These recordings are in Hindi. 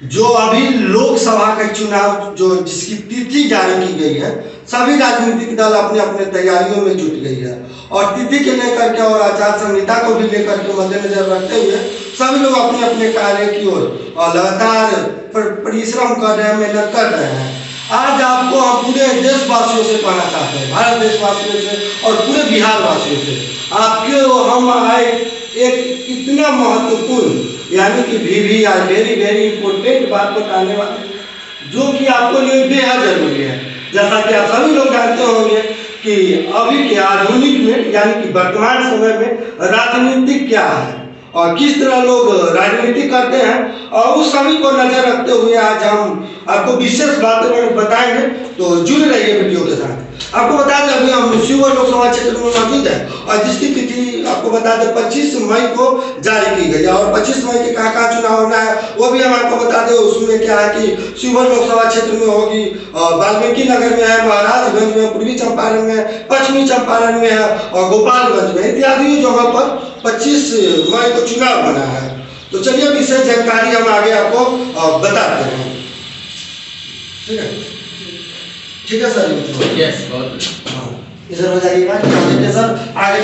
जो अभी लोकसभा का चुनाव जो जिसकी तिथि जारी की गई है, सभी राजनीतिक दल अपने अपने तैयारियों में जुट गई है और तिथि के लेकर के और आचार संहिता को भी लेकर के मद्देनजर रखते हुए सभी लोग अपने अपने कार्य की ओर लगातार परिश्रम कर रहे हैं, मेहनत कर रहे हैं। आज आपको हम पूरे देशवासियों से कहना चाहते हैं, भारत देशवासियों से और पूरे बिहार वासियों से, आपके हम आए एक इतना महत्वपूर्ण यानी कि VVI वेरी वेरी इंपॉर्टेंट बात बताने वाले जो कि आपको लिए बेहद जरूरी है। जैसा कि आप सभी लोग जानते होंगे कि अभी के आधुनिक में यानी कि वर्तमान समय में राजनीति क्या है और किस तरह लोग राजनीति करते हैं और उस सभी को नजर रखते हुए आज हम आपको विशेष बातें बताएंगे, तो जुड़े रहिए वीडियो के साथ। आपको बता दें अभी हम शिवहर लोकसभा क्षेत्र में मौजूद है और जिसकी तिथि आपको बता दें 25 मई को जारी की गई है और 25 मई के कहाँ चुनाव होना है वो भी हम आपको बता दें। उसमें क्या है कि शिवहर लोकसभा क्षेत्र में होगी, वाल्मीकि नगर में है, महाराजगंज में, पूर्वी चंपारण में, पश्चिमी चंपारण में है और गोपालगंज में इत्यादि जगह पर 25 मई को चुनाव बना है। तो चलिए विशेष जानकारी हम आगे आपको बताते हैं। ठीक है सर, यस बहुत इधर हो जाइएगा सर आगे।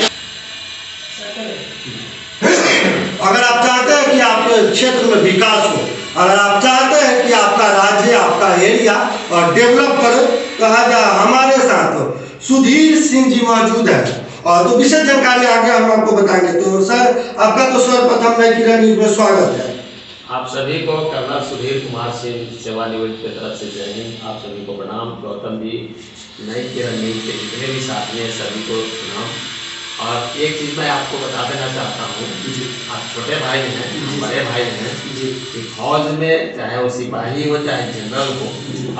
अगर आप चाहते हैं कि आपके क्षेत्र में विकास हो, अगर आप चाहते हैं कि आपका राज्य आपका एरिया और डेवलप करे, तो आज हमारे साथ सुधीर सिंह जी मौजूद है और तो विशेष जानकारी आगे हम आपको बताएंगे। तो सर आपका तो सर्वप्रथम नई किरण न्यूज़ में स्वागत है। आप सभी को कर्नल सुधीर कुमार सिंह सेवानिवृत्त की तरफ से जय हिंद। आप सभी को प्रणाम। गौतम भी नई किरण न्यूज़ के जितने भी साथी हैं सभी को प्रणाम। और एक चीज़ मैं आपको बता देना चाहता हूँ, आप छोटे भाई हैं, बड़े भाई हैं कि फौज में चाहे वो सिपाही हो चाहे जनरल हो,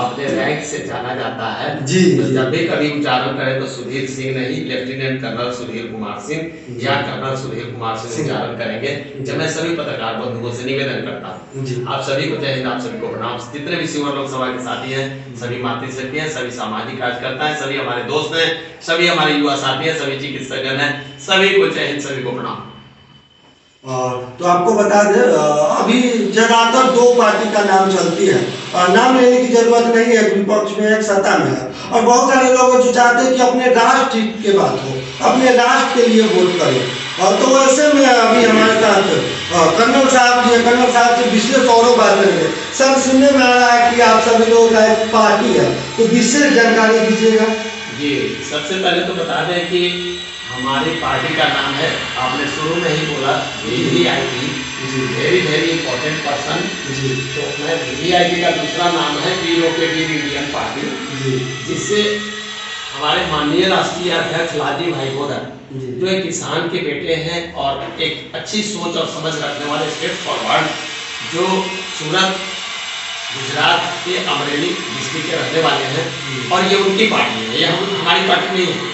अपने रैंक से जाना जाता है। तो जब भी कभी उच्चारण करें तो सुधीर सिंह नहीं, लेफ्टिनेंट कर्नल सुधीर कुमार सिंह या कर्नल सुधीर कुमार सिंह उच्चारण करेंगे। जब मैं सभी पत्रकार बंधुओं से निवेदन करता हूँ, आप सभी को जय हिंद, आप सभी को प्रणाम। जितने भी शिवहर लोकसभा के साथी हैं, सभी मातृशक्ति हैं, सभी सामाजिक कार्यकर्ता हैं, सभी हमारे दोस्त हैं, सभी हमारे युवा साथी हैं, सभी चिकित्सकगण हैं, सभी को जय हिंद, सभी को प्रणाम। तो आपको बता दें अभी ज्यादातर दो पार्टी का नाम चलती है और नाम लेने की जरूरत नहीं है, विपक्ष में एक सत्ता में है और बहुत सारे लोग जो चाहते हैं कि अपने राष्ट्र की बात हो, अपने राष्ट्र के लिए वोट करें। और तो वैसे में अभी हमारे साथ कर्नल साहब जी, कर्नल साहब से विशेष और बात करेंगे। सर सुनने में आ रहा है कि आप सभी लोगों का एक पार्टी है, तो विशेष जानकारी दीजिएगा। जी, सबसे पहले तो बता दें कि हमारी पार्टी का नाम है, आपने शुरू में ही बोला VVIP, very very important person. तो मैं VVIP का दूसरा नाम है वीरों के वीर इंडियन पार्टी, जिससे हमारे माननीय राष्ट्रीय अध्यक्ष लालजी भाई गोदर जो एक किसान के बेटे हैं और एक अच्छी सोच और समझ रखने वाले स्ट्रेट फॉरवर्ड, जो सूरत गुजरात के अमरेली डिस्ट्रिक्ट के रहने वाले हैं और ये उनकी पार्टी है, ये हमारी पार्टी नहीं है,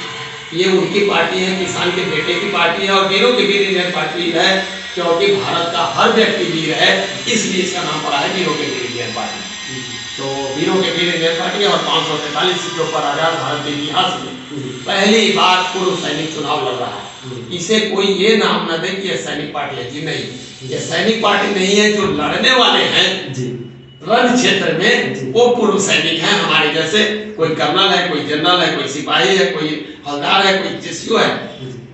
ये उनकी पार्टी है, किसान के बेटे की पार्टी है और वीरों के वीर इंडियन पार्टी है क्योंकि भारत का हर व्यक्ति वीर है, इसलिए इसका नाम पड़ा है वीरों के वीर इंडियन पार्टी। तो वीरों के वीर इंडियन पार्टी और 543 सीटों पर आजाद भारत के इतिहास में पहली बार पूर्व सैनिक चुनाव लड़ रहा है। इसे कोई ये नाम न दे कि यह सैनिक पार्टी है, जी नहीं, यह सैनिक पार्टी नहीं है। जो लड़ने वाले हैं रण क्षेत्र में वो पूर्व सैनिक हैं हमारे जैसे, कोई कर्नल है, कोई जनरल है, कोई सिपाही है, कोई हवलदार है, कोई जेसीओ है।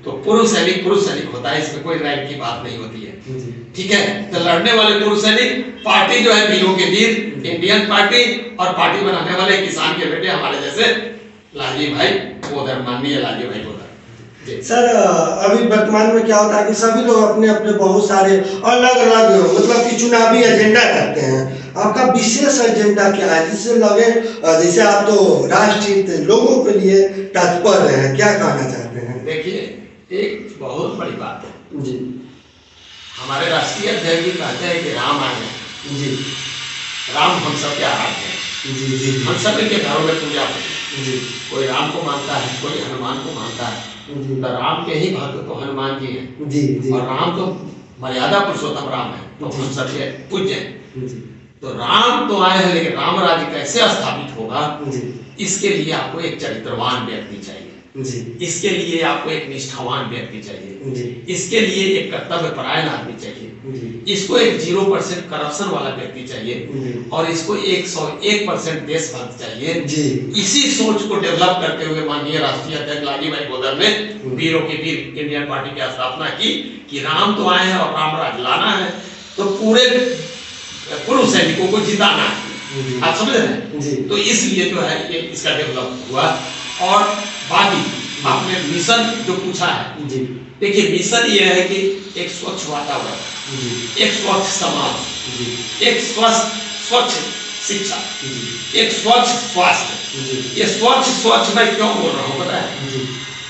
तो पूर्व सैनिक होता है, इसमें कोई रैंक की बात नहीं होती है, ठीक है। तो लड़ने वाले पूर्व सैनिक पार्टी जो है वीरों के वीर इंडियन पार्टी और पार्टी बनाने वाले किसान के बेटे हमारे जैसे लालजी भाई गोदर, माननीय लालजी भाई गोदर। सर अभी वर्तमान में क्या होता है कि सभी लोग अपने अपने बहुत सारे अलग अलग मतलब कि चुनावी एजेंडा करते हैं। आपका विशेष एजेंडा क्या है जिससे लगे जैसे आप तो राष्ट्रहित लोगों के लिए तत्पर हैं, क्या कहना चाहते हैं? देखिए, एक बहुत बड़ी बात है जी, हमारे राष्ट्रीय अध्यक्ष जी कहते हैं कि राम आए हैं। जी, राम हम सब के आराध्य हैं। जी, हम सब के घरों में पूजा होती है। कोई राम को मानता है, कोई हनुमान को मानता है। तो राम के ही भक्त तो हनुमान जी हैं। जी, और राम तो मर्यादा पुरुषोत्तम राम है, तो हम सबके पूज्य हैं। तो राम तो आए हैं, लेकिन राम राज्य कैसे स्थापित होगा, इसके लिए आपको एक चरित्रवान व्यक्ति चाहिए, इसके लिए आपको एक निष्ठावान व्यक्ति चाहिए, इसके लिए एक कर्तव्य परायण आदमी चाहिए। इसको एक 0% करप्शन वाला व्यक्ति चाहिए जी। और इसको 101% देशभक्त चाहिए। जी। इसी सोच को डेवलप करते हुए माननीय राष्ट्रीय अध्यक्ष लाली भाई गोदर ने वीरों की वीर इंडियन पार्टी की स्थापना की कि राम तो आए हैं और राम राज लाना है, तो पूरे पूर्व सैनिकों को जिताना है। आप समझ रहे हैं जी। तो इसलिए जो है ये इसका डेवलप हुआ। और बाकी आपने मिशन जो पूछा है, जी। देखिए मिशन ये है कि एक स्वच्छ वातावरण, एक स्वच्छ समाज, एक स्वच्छ शिक्षा, एक स्वच्छ स्वास्थ्य। ये स्वच्छ मैं क्यों बोल रहा हूँ पता है?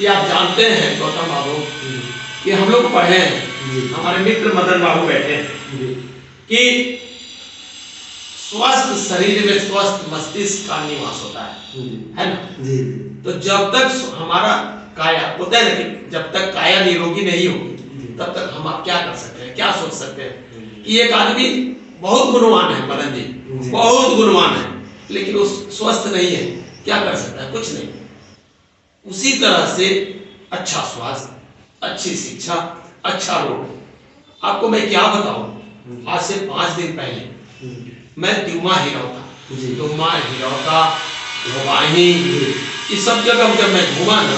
ये आप जानते हैं गौतम बाबू, ये हम लोग पढ़े हैं, हमारे मित्र मदन बाबू बैठे हैं कि स्वस्थ शरीर में स्वस्थ मस्तिष्क का निवास होता है ना? जी। तो जब तक हमारा काया होता है ना कि जब तक काया निरोगी नहीं होगी तब तक हम आप क्या कर सकते हैं, क्या सोच सकते हैं कि एक आदमी बहुत गुणवान है, मदन जी बहुत गुणवान है, लेकिन वो स्वस्थ नहीं है, क्या कर सकता है? कुछ नहीं। उसी तरह से अच्छा स्वास्थ्य, अच्छी शिक्षा, अच्छा रोड। आपको मैं क्या बताऊं, आज से 5 दिन पहले मैं दुमा हिरौता, लोबाही, इस सब जगह जब मैं घूमा ना,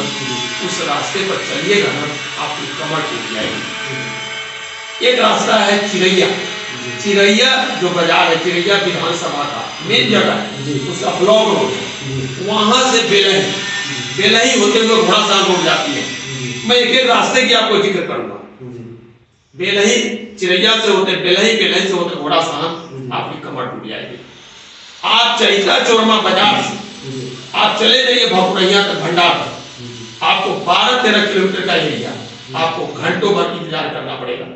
उस रास्ते पर चलिएगा ना आपकी कमर टूट जाएगी। एक रास्ता है चिरैया जो बाजार है, चिरैया विधानसभा का मेन जगह है, उसका ब्लॉक रोड है, वहां से बेलही होते हुए घोड़ासान रोड जाती है। मैं एक रास्ते की आपको जिक्र करूंगा। बेलही चिरैया से होते बेलही से होते घोड़ासान, आपकी कमर टूट जाएगी। आप चैता चोरमा बाजार से आप चले जाइए भकुरैया तक, भंडार तक, आपको 12-13 किलोमीटर का एरिया, आपको घंटों भर इंतजार करना पड़ेगा,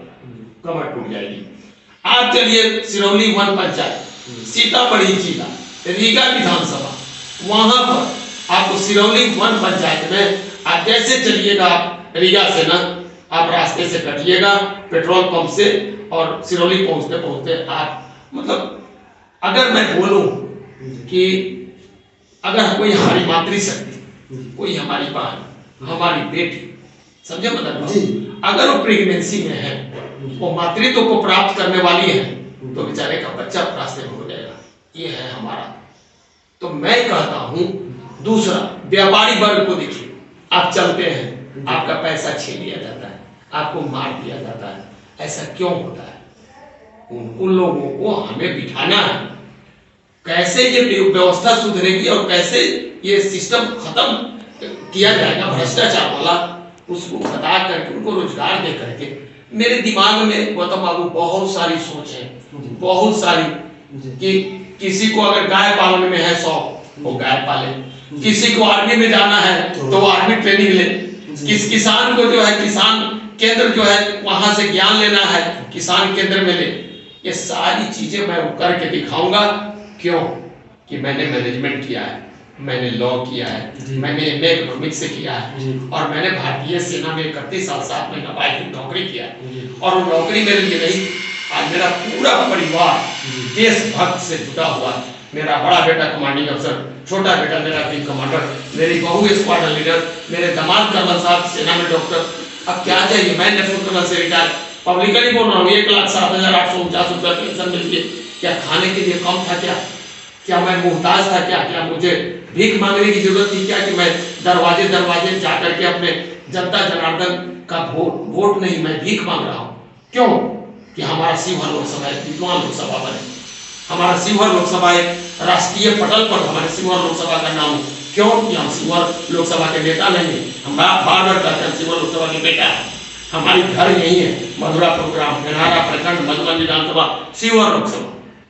कमर टूट जाएगी। आप चलिए सिरौली वन पंचायत, सीतामढ़ी जिला, रीगा विधानसभा, वहां पर आपको सिरौली वन पंचायत में आप जैसे चलिएगा, आप रीगा से ना आप रास्ते से कटिएगा पेट्रोल पंप से, और सिरौली पहुंचते आप मतलब अगर मैं बोलूं कि अगर कोई हमारी मातृशक्ति, कोई हमारी बहन, हमारी बेटी, समझे मतलब, अगर वो प्रेगनेंसी में है, वो मातृत्व को प्राप्त करने वाली है, तो बेचारे का बच्चा रास्ते में हो जाएगा। ये है हमारा। तो मैं कहता हूं दूसरा, व्यापारी वर्ग को देखिए, आप चलते हैं, आपका पैसा छीन लिया जाता है, आपको मार दिया जाता है, ऐसा क्यों होता है? उन लोगों को हमें बिठाना है, कैसे ये व्यवस्था सुधरेगी और कैसे ये सिस्टम खत्म किया जाएगा भ्रष्टाचार वाला, उसको बता करके उनको रोजगार दे करके। मेरे दिमाग में गौतम बाबू बहुत सारी सोच है, बहुत सारी, कि किसी को अगर गाय पालने में है शौक, वो गाय पाले, किसी को आर्मी में जाना है तो वो आर्मी ट्रेनिंग ले, किसान को जो है किसान केंद्र जो है वहां से ज्ञान लेना है, किसान केंद्र में ले। ये सारी चीजें मैं करके दिखाऊंगा। क्यों? कि मैंने मैनेजमेंट किया है, मैंने लॉ किया है, मैंने MA इकोनॉमिक्स से किया है, और मैंने भारतीय सेना में 31 साल 7 महीना बाइक नौकरी किया है। और वो नौकरी मेरे लिए नहीं, आज मेरा पूरा परिवार देशभक्त से जुटा हुआ है। मेरा बड़ा बेटा कमांडिंग अफसर, छोटा बेटा मेरा विंग कमांडर, मेरी बहू स्क्वाड्रन लीडर, मेरे दामाद कर्नल साहब सेना में डॉक्टर। अब क्या चाहिए? मैं लेफ्टिनेंट कर्नल से रिटायर, पब्लिकली बोल रहा हूँ, 1,07,849 रुपया पेंशन मिलती है। क्या खाने के लिए कम था? क्या मैं मुहताज था? क्या मुझे भीख मांगने की जरूरत थी? क्या कि मैं दरवाजे दरवाजे जाकर के अपने जनता जनार्दन का वोट नहीं, मैं भीख मांग रहा हूँ? क्यों? कि हमारा शिवहर लोकसभा एक विद्वान लोकसभा बने, हमारा शिवहर लोकसभा एक राष्ट्रीय पटल पर हमारे शिवहर लोकसभा का नाम। क्यों? कि हम शिवहर लोकसभा के नेता नहीं है, हम बार बार कहते हैं शिवहर लोकसभा के बेटा है। हमारी घर यही है, मधुरा प्रोग्राम, गनारा प्रखंड, मधुबन विधानसभा, शिवहर लोकसभा।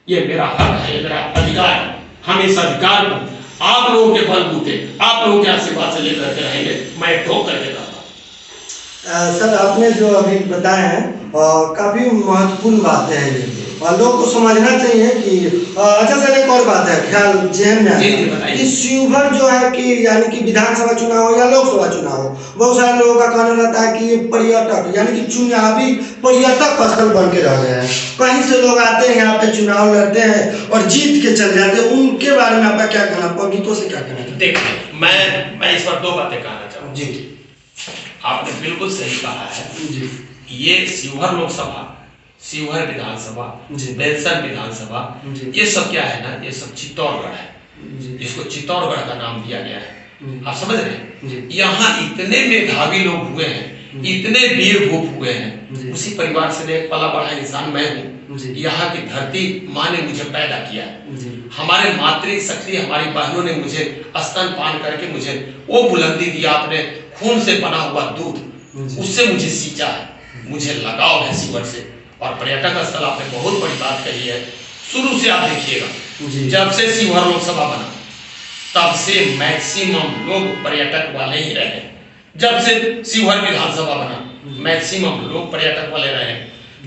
ये मेरा हक है, ये मेरा अधिकार है। हम इस अधिकार को आप लोगों के बलबूते, आप लोगों के आशीर्वाद से लेकर के रहेंगे। मैं ठोक करके कहता हूँ। सर, आपने जो अभी बताया है काफी महत्वपूर्ण बातें हैं ये, और लोगों को समझना चाहिए कि अच्छा सर, एक और बात है ख्याल जहन में आया कि शिवहर जो है कि यानी कि विधानसभा चुनाव हो या लोकसभा चुनाव हो, बहुत सारे लोगों का कहना रहता है कि ये पर्यटक यानी कि चुनावी पर्यटक स्थल बन के रह गए हैं। कहीं से लोग आते हैं यहाँ पे, चुनाव लड़ते हैं और जीत के चले जाते हैं। उनके बारे में आपका क्या कहना, पब्लिकों से क्या कहना? देखिए, मैं इस पर 2 बातें कहना चाहूँगा। जी, आपने बिल्कुल सही कहा है। जी, ये शिवहर लोकसभा शिवहर विधानसभा, जी। बेलसर विधानसभा, जी। ये सब क्या है ना, ये सब चित्तौड़गढ़ है, जी। इसको चित्तौड़गढ़ का नाम दिया गया है। आप समझ रहे हैं? जी। यहाँ इतने मेधावी लोग हुए हैं, इतने वीर भूप हुए जी। हैं, उसी परिवार से एक पला बड़ा इंसान मैं हूँ। जी। यहाँ की धरती माँ ने मुझे पैदा किया है, जी। हमारे मातृशक्ति हमारी बहनों ने मुझे स्तनपान करके मुझे वो बुलंदी दिया, अपने खून से बना हुआ दूध, उससे मुझे सींचा है, मुझे लगाव है शिवहर से। और पर्यटक स्थल आपने बहुत बड़ी बात कही है, शुरू से आप देखिएगा, जब से शिवहर लोकसभा बना तब से मैक्सिमम लोग पर्यटक वाले ही रहे। जब से शिवहर विधानसभा बना मैक्सिमम लोग पर्यटक वाले रहे।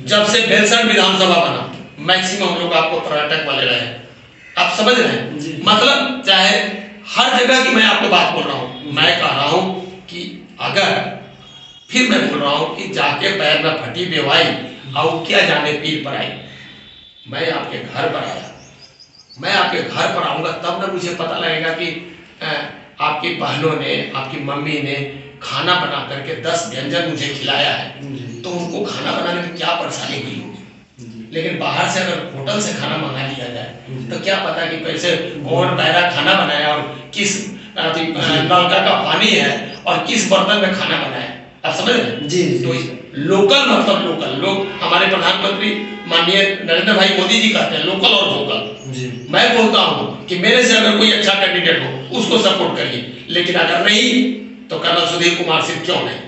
जब से बेलसर विधानसभा बना मैक्सिमम लोग आपको पर्यटक वाले रहे। आप समझ रहे हैं? मतलब चाहे हर जगह की मैं आपको बात बोल रहा हूँ, मैं कह रहा हूँ कि अगर फिर मैं बोल रहा हूँ कि जाके पैर में फटी बेवाई और क्या जाने पीर पर आई। मैं आपके घर पर आया, मैं आपके घर पर आऊँगा तब ना मुझे पता लगेगा कि आपकी बहनों ने, आपकी मम्मी ने खाना बना करके 10 व्यंजन मुझे खिलाया है, तो उनको खाना बनाने में क्या परेशानी हुई होगी। लेकिन बाहर से अगर होटल से खाना मंगा लिया जाए तो क्या पता कि कैसे कौन पैरा खाना बनाया और किस नलका का पानी है और किस बर्तन में खाना बनाया। आप समझ रहे हैं? जी। तो लोकल मतलब लोकल लोग, हमारे प्रधानमंत्री माननीय नरेंद्र भाई मोदी जी कहते हैं लोकल और वोकल। मैं बोलता हूँ कि मेरे से अगर कोई अच्छा कैंडिडेट हो उसको सपोर्ट करिए, लेकिन अगर नहीं तो कर्नल सुधीर कुमार सिंह क्यों नहीं,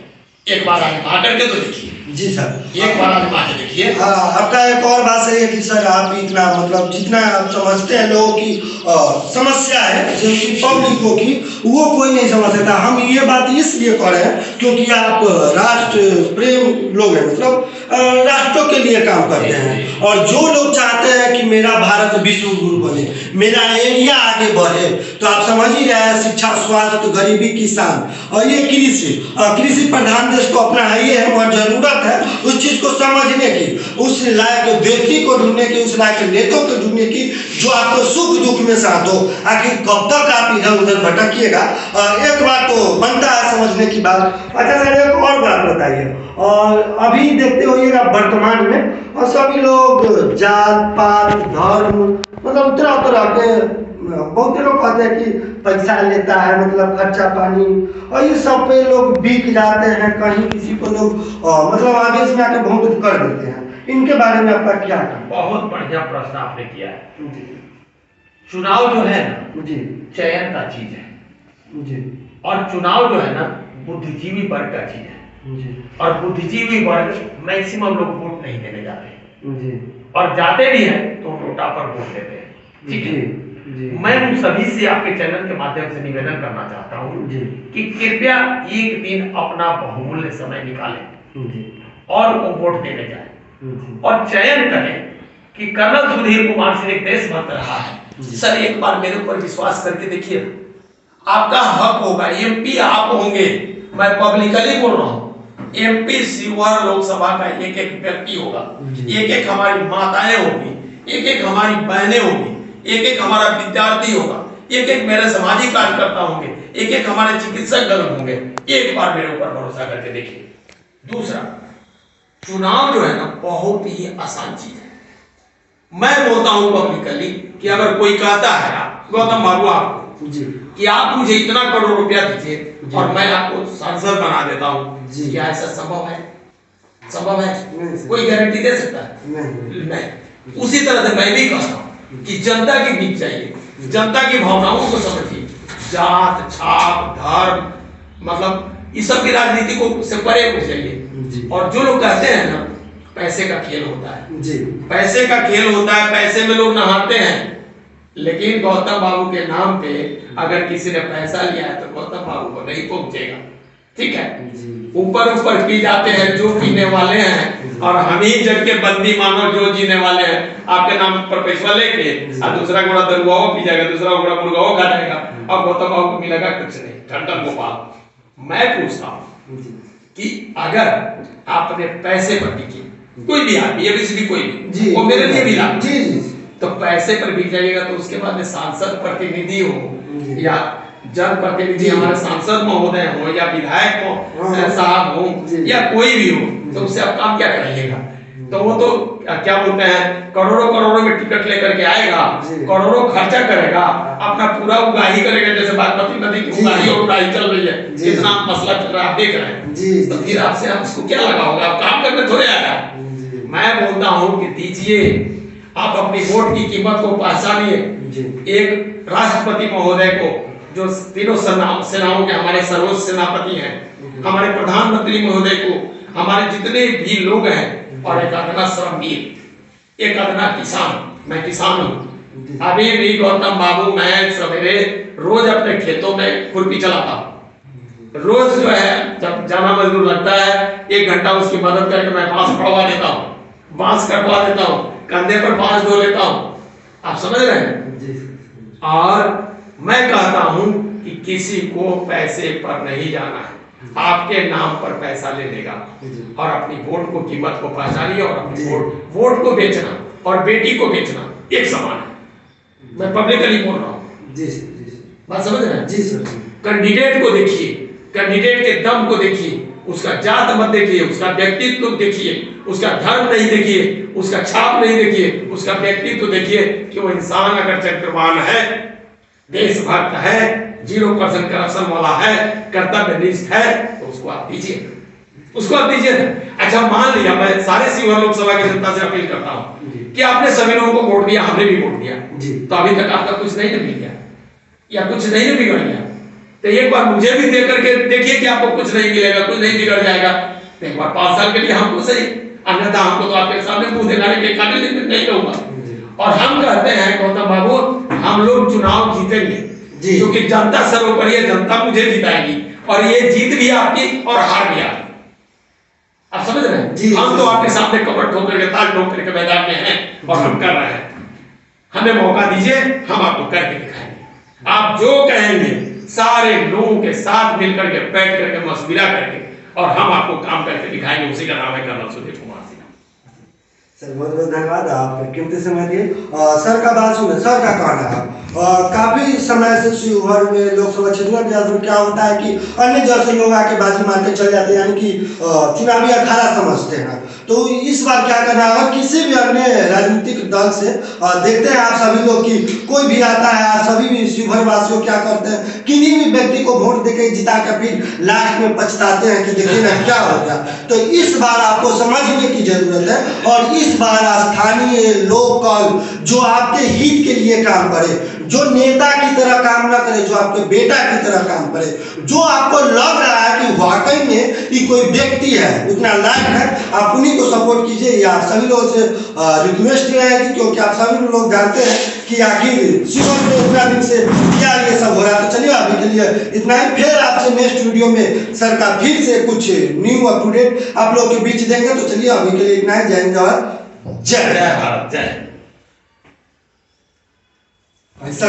एक बार आजमा करके तो देखिए। जी सर, एक बार आजमा के देखिए। आपका एक और बात सही है कि सर आप इतना मतलब जितना आप समझते हैं लोगों की समस्या है जो कि पब्लिकों की, वो कोई नहीं समझ सकता। हम ये बात इसलिए कह रहे हैं क्योंकि आप राष्ट्र प्रेम लोग हैं, मतलब राष्ट्रों के लिए काम करते हैं। और जो लोग चाहते हैं कि मेरा भारत विश्व गुरु बने, मेरा एरिया आगे बढ़े, तो आप समझ ही रहे हैं शिक्षा, स्वास्थ्य, गरीबी, किसान और ये कृषि प्रधान देश को अपना है ही है, और जरूरत है उस चीज को समझने की, उस लायक व्यक्ति को ढूंढने की, उस लायक नेता को ढूंढने की जो आपको सुख दुख में साथ हो। आखिर कब तक आप इधर उधर भटकिएगा? एक बात तो बनता है समझने की बात। अच्छा सर, एक और बात बताइए, और अभी देखते होइएगा वर्तमान में और सभी लोग जात पात धर्म मतलब तरह तरह के बहुत लोग कहते हैं कि पैसा लेता है, मतलब खर्चा पानी, और ये सब पे लोग बिक जाते हैं। कहीं किसी को लोग मतलब आवेश में आके बहुत कर देते हैं। इनके बारे में आपका क्या कहना? बहुत बढ़िया प्रश्न आपने किया है। चुनाव जो है ना जी, चयन का चीज है जी, और चुनाव जो है ना बुद्धिजीवी वर्ग का चीज है जी, और बुद्धिजीवी वर्ग मैक्सिमम लोग वोट नहीं देने जाते हैं जी, और जाते भी हैं तो नोटा पर वोट देते हैं। ठीक है, मैं उन सभी से आपके चैनल के माध्यम से निवेदन करना चाहता हूँ कि कृपया एक दिन अपना बहुमूल्य समय निकालें और वो वोट देने जाएं और चयन करें कि कर्नल सुधीर कुमार सिंह एक देशभक्त रहा है। सर एक बार मेरे ऊपर विश्वास करके देखिए, आपका हक होगा, एमपी आप होंगे, मैं पब्लिकली बोल रहा हूँ, एमपी शिवहर लोकसभा का एक एक व्यक्ति होगा, एक एक हमारी माताएं होगी, एक एक हमारी बहनें होगी, एक एक हमारा विद्यार्थी होगा, एक एक मेरे सामाजिक कार्यकर्ता होंगे, एक एक हमारे चिकित्सक दल होंगे। एक बार मेरे ऊपर भरोसा करके देखिए। दूसरा, चुनाव जो है ना बहुत ही आसान चीज है। मैं बोलता हूं पब्लिकली कि अगर कोई कहता है गौतम बाबू आपको कि आप मुझे इतना करोड़ रुपया दीजिए और मैं आपको सांसद बना देता हूं, क्या ऐसा संभव है? संभव है? कोई गारंटी दे सकता है? नहीं। उसी तरह से मैं भी कहता हूं कि जनता के बीच जाइए, जनता की भावनाओं को समझिए। जात छाप धर्म मतलब इस सब की राजनीति को से परे हो जाइए। और जो लोग कहते हैं ना पैसे का खेल होता है जी, पैसे का खेल होता है, पैसे में लोग नहाते हैं, लेकिन गौतम बाबू के नाम पे अगर किसी ने पैसा लिया है तो गौतम बाबू को नहीं पहुंचेगा। ठीक है, ऊपर ऊपर पी जाते हैं जो पीने वाले हैं और हम ही जग के बंदी मानो जो जीने वाले हैं। आपके नाम पर पैसा लेके और दूसरा घोड़ा दरुआओ पी जाएगा, दूसरा घोड़ा मुर्गाओ खा जाएगा और गौतम बाबू को मिलेगा कुछ नहीं, ठंडन गोपाल। मैं पूछता हूँ कि अगर आपने पैसे पर टिके, कोई भी आदमी अभी कोई भी वो मेरे लिए भी लाभ जी, तो पैसे पर बिक जाइएगा तो उसके बाद में सांसद प्रतिनिधि हो या जनप्रतिनिधि हमारे सांसद महोदय हो या विधायक साहब हो या कोई भी हो, तो उससे आप काम क्या कराइएगा? तो वो तो क्या बोलते हैं, करोड़ों करोड़ों में टिकट लेकर के आएगा, जी। करोड़ों खर्चा करेगा, अपना पूरा उगाही करेगा, जैसे बागमती नदी की जी। उगाही और उड़ाही चल रही है, जी। इतना मसला चल रहा है, आप देख रहे हैं। जी। तो फिर आपसे हम उसको क्या लगा होगा, आप काम करने थोड़े आएगा। जी। मैं बोलता हूँ कि दीजिए, आप अपनी वोट की कीमत को पहचानिए। जी। एक राष्ट्रपति महोदय को, जो तीनों सेनाओं के हमारे सर्वोच्च सेनापति हैं, हमारे प्रधानमंत्री महोदय को, हमारे जितने भी लोग हैं, और एक अदना श्रमजीवी, एक अदना किसान, मैं किसान हूँ। अभी भी गौतम बाबू, मैं सवेरे रोज अपने खेतों में खुरपी चलाता हूँ। रोज जो है, जब जाना मजदूर लगता है, 1 घंटा उसकी मदद करके मैं बांस पड़वा देता हूँ, बांस कटवा देता हूँ, कंधे पर बांस धो लेता हूँ। आप समझ रहे हैं जी। और मैं कहता हूं कि किसी को पैसे पर नहीं जाना है, आपके नाम पर पैसा ले लेगा, और अपनी वोट को कीमत को पहचानिए, और अपनी वोट को बेचना और बेटी को बेचना एक समान है। मैं पब्लिकली बोल रहा हूँ। जी। बात समझ रहे हैं? जी सर। कैंडिडेट को देखिए, कैंडिडेट के दम को देखिए, उसका जात मत देखिए, उसका व्यक्तित्व देखिए, उसका धर्म नहीं देखिए, उसका छाप नहीं देखिए, उसका व्यक्तित्व देखिए कि वो इंसान अगर चरित्रवान है, देशभक्त है, 0% करप्शन वाला है, कर्तव्यनिष्ठ है, तो उसको आप दीजिए, उसको आप दीजिए। अच्छा, मान लिया, मैं सारे शिवहर लोकसभा की जनता से अपील करता हूँ कि आपने सभी लोगों को वोट दिया, हमने भी वोट दिया, तो अभी तक आपका कुछ नहीं मिल गया या कुछ नहीं बिगड़ गया, तो एक बार मुझे भी देख करके देखिए कि आपको कुछ नहीं मिलेगा, कुछ नहीं बिगड़ जाएगा। तो एक बार 5 साल के लिए हमको सही, अन्यथा हमको तो आपके सामने मुंह दिखाने के काबिल नहीं रहूंगा। और हम कहते हैं गौतम बाबू, हम लोग चुनाव जीतेंगे, क्योंकि जनता सर्वोपरि है, जनता मुझे जिताएगी, और ये जीत भी आपकी और हार भी आपकी। आप समझ रहे हैं? हम तो आपके सामने कमर ठोक करके, ताल ठोक करके मैदान में हैं, और हम कर रहे हैं। हमें मौका दीजिए, हम आपको करके दिखाएंगे। आप जो कहेंगे सारे लोगों के साथ मिलकर के, बैठ करके, मशविरा करके, और हम आपको काम करके दिखाएंगे। उसी का नाम है कर्नल सुदेव कुमार सिंह। सर बहुत बहुत धन्यवाद, आप कीमती समय दिए। सर का बात सुने, सर का कहना है काफी समय से शिवहर में लोकसभा क्षेत्र में क्या होता है कि अन्य जैसे लोग आके बाजी मारते चले जाते हैं, यानी कि चुनावी अखाड़ा समझते हैं। तो इस बार क्या करना होगा, किसी भी अन्य राजनीतिक दल से देखते हैं आप सभी लोग कि कोई भी आता है, आप सभी भी शिवहर वासियों क्या करते हैं, किन्हीं भी व्यक्ति को वोट देके जिता के फिर लास्ट में पछताते हैं कि देखिए ना क्या हो गया। तो इस बार आपको समझने की जरूरत है, और इस बार स्थानीय लोकल जो आपके हित के लिए काम करे, जो नेता की तरह काम ना करे, जो आपके बेटा की तरह काम करे, जो आपको लग रहा है कि वाकई में ये कोई व्यक्ति है, उतना लायक है, आप उन्हीं को सपोर्ट कीजिए। या आप सभी लोगों से रिक्वेस्ट रहेगी, क्योंकि आप सभी लोग जानते हैं कि आखिर शिवहर में इतना दिन से क्या ये सब हो रहा है। तो चलिए अभी के लिए इतना ही, फिर आपसे नेक्स्ट वीडियो में सर का फिर से कुछ न्यू अप टू डेट आप लोग के बीच देंगे। तो चलिए अभी के लिए इतना ही। जय हिंद, जय भारत, जय भारत, जय। ऐसा